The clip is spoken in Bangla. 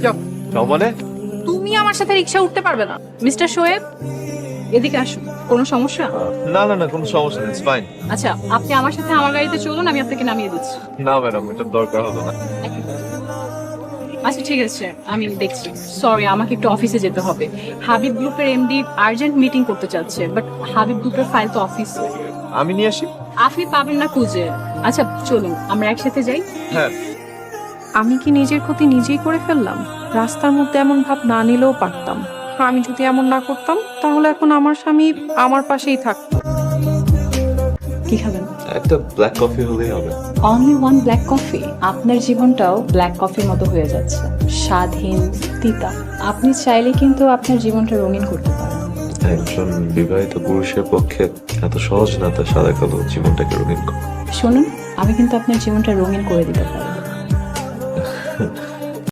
যাও। মানে তুমি আমার সাথে রিক্সা উঠতে পারবে না। মিস্টার শোয়েব, এদিকে আসুন। কোনো সমস্যা? না না না, কোনো সমস্যা নেই, ফাইন। আচ্ছা, আপনি আমার সাথে আমার গাড়িতে চলুন, আমি আপনাকে নামিয়ে দিচ্ছি। না ম্যাডাম, এটার দরকার হবে না। আচ্ছা ঠিক আছে, আমি দেখছি। সরি, আমাকে একটু অফিসে যেতে হবে। হাবিব গ্রুপের এমডি আর্জেন্ট মিটিং করতে চাচ্ছে, বাট হাবিব গ্রুপের ফাইল তো অফিসে। আমি নিয়ে আসি। আপনি পাবেন না খুঁজে। আচ্ছা চলুন, আমরা একসাথে যাই। হ্যাঁ। আমি কি নিজের ক্ষতি নিজেই করে ফেললাম? রাস্তার মধ্যে এমন ভাব না নিলেও পারতাম। আমি যদি এমন না করতাম তাহলে এখন আমার স্বামী আমার পাশেই থাকতো। কি খাবেন? একটা ব্ল্যাক কফি হলেই হবে। Only one black coffee? আপনার জীবনটাও ব্ল্যাক কফির মতো হয়ে যাচ্ছে, স্বাদহীন, তিতা। আপনি চাইলে কিন্তু আপনার জীবনটা রঙিন করতে পারেন। একজন বিবাহিত পুরুষের পক্ষে এত সহজ না তার সাদা কালো জীবনটাকে রঙিন করা। শুনুন, আমি কিন্তু আপনার জীবনটা রঙিন করে দিতে পারি।